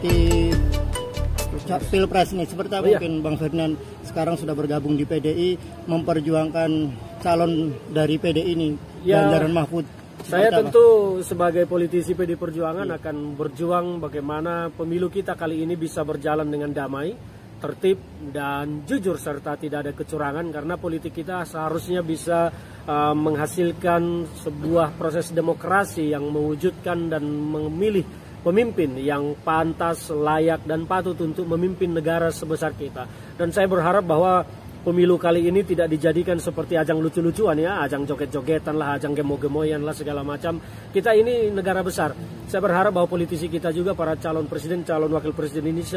mendekati Pilpres nih, seperti apa mungkin Bang Ferdinand sekarang sudah bergabung di PDI, memperjuangkan calon dari PDI ini, Ganjar dan Mahfud. Saya tentu sebagai politisi PD Perjuangan akan berjuang bagaimana pemilu kita kali ini bisa berjalan dengan damai, tertib dan jujur serta tidak ada kecurangan, karena politik kita seharusnya bisa menghasilkan sebuah proses demokrasi yang mewujudkan dan memilih pemimpin yang pantas, layak dan patut untuk memimpin negara sebesar kita. Dan saya berharap bahwa pemilu kali ini tidak dijadikan seperti ajang lucu-lucuan ya, ajang joget-jogetan lah, ajang gemo-gemoyan lah segala macam. Kita ini negara besar. Saya berharap bahwa politisi kita juga, para calon presiden, calon wakil presiden ini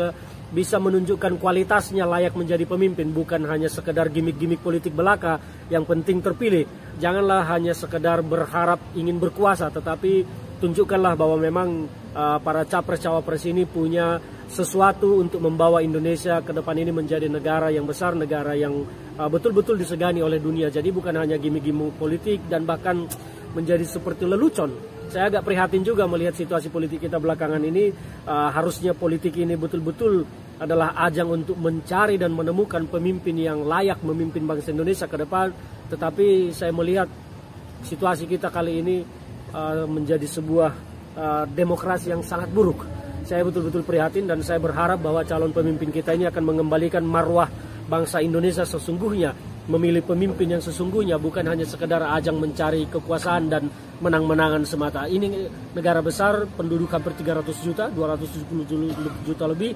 bisa menunjukkan kualitasnya layak menjadi pemimpin, bukan hanya sekedar gimmick-gimmick politik belaka yang penting terpilih. Janganlah hanya sekedar berharap ingin berkuasa, tetapi tunjukkanlah bahwa memang para capres-cawapres ini punya sesuatu untuk membawa Indonesia ke depan ini menjadi negara yang besar, negara yang betul-betul disegani oleh dunia. Jadi bukan hanya gimmick-gimmick politik dan bahkan menjadi seperti lelucon. Saya agak prihatin juga melihat situasi politik kita belakangan ini. Harusnya politik ini betul-betul adalah ajang untuk mencari dan menemukan pemimpin yang layak memimpin bangsa Indonesia ke depan. Tetapi saya melihat situasi kita kali ini menjadi sebuah demokrasi yang sangat buruk. Saya betul-betul prihatin dan saya berharap bahwa calon pemimpin kita ini akan mengembalikan marwah bangsa Indonesia sesungguhnya, memilih pemimpin yang sesungguhnya, bukan hanya sekedar ajang mencari kekuasaan dan menang-menangan semata. Ini negara besar, penduduk hampir 300 juta, 270 juta lebih.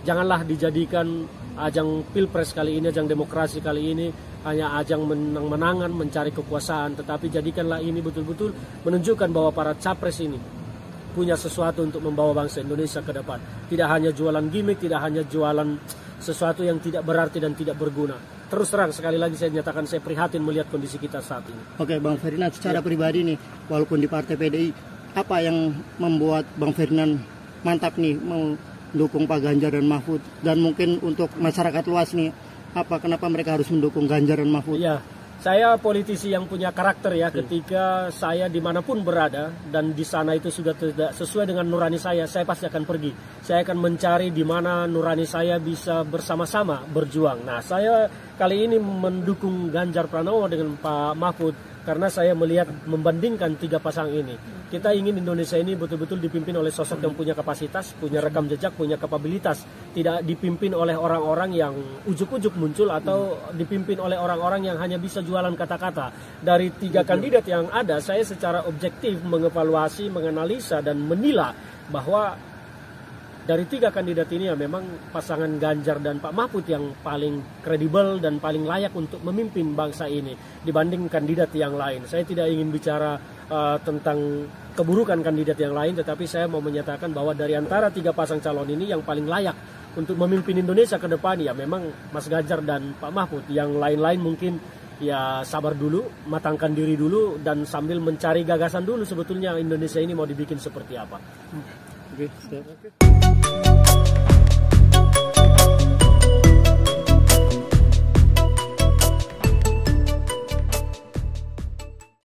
Janganlah dijadikan ajang pilpres kali ini, ajang demokrasi kali ini hanya ajang menang-menangan, mencari kekuasaan, tetapi jadikanlah ini betul-betul menunjukkan bahwa para capres ini punya sesuatu untuk membawa bangsa Indonesia ke depan. Tidak hanya jualan gimmick, tidak hanya jualan sesuatu yang tidak berarti dan tidak berguna. Terus terang sekali lagi saya nyatakan saya prihatin melihat kondisi kita saat ini. Oke, Bang Ferdinand, secara pribadi nih, walaupun di Partai PDI, apa yang membuat Bang Ferdinand mantap nih mendukung Pak Ganjar dan Mahfud? Dan mungkin untuk masyarakat luas nih, kenapa mereka harus mendukung Ganjar dan Mahfud? Ya, saya politisi yang punya karakter ya. Ketika saya dimanapun berada dan di sana itu sudah tidak sesuai dengan nurani saya pasti akan pergi. Saya akan mencari di mana nurani saya bisa bersama-sama berjuang. Nah, saya kali ini mendukung Ganjar Pranowo dengan Pak Mahfud karena saya melihat membandingkan tiga pasang ini. Kita ingin Indonesia ini betul-betul dipimpin oleh sosok yang punya kapasitas, punya rekam jejak, punya kapabilitas. Tidak dipimpin oleh orang-orang yang ujuk-ujuk muncul atau dipimpin oleh orang-orang yang hanya bisa jualan kata-kata. Dari tiga kandidat yang ada, saya secara objektif mengevaluasi, menganalisa dan menilai bahwa dari tiga kandidat ini ya memang pasangan Ganjar dan Pak Mahfud yang paling kredibel dan paling layak untuk memimpin bangsa ini dibanding kandidat yang lain. Saya tidak ingin bicara tentang keburukan kandidat yang lain, tetapi saya mau menyatakan bahwa dari antara tiga pasang calon ini yang paling layak untuk memimpin Indonesia ke depan ya memang Mas Ganjar dan Pak Mahfud. Yang lain-lain mungkin ya sabar dulu, matangkan diri dulu dan sambil mencari gagasan dulu sebetulnya Indonesia ini mau dibikin seperti apa. Oke.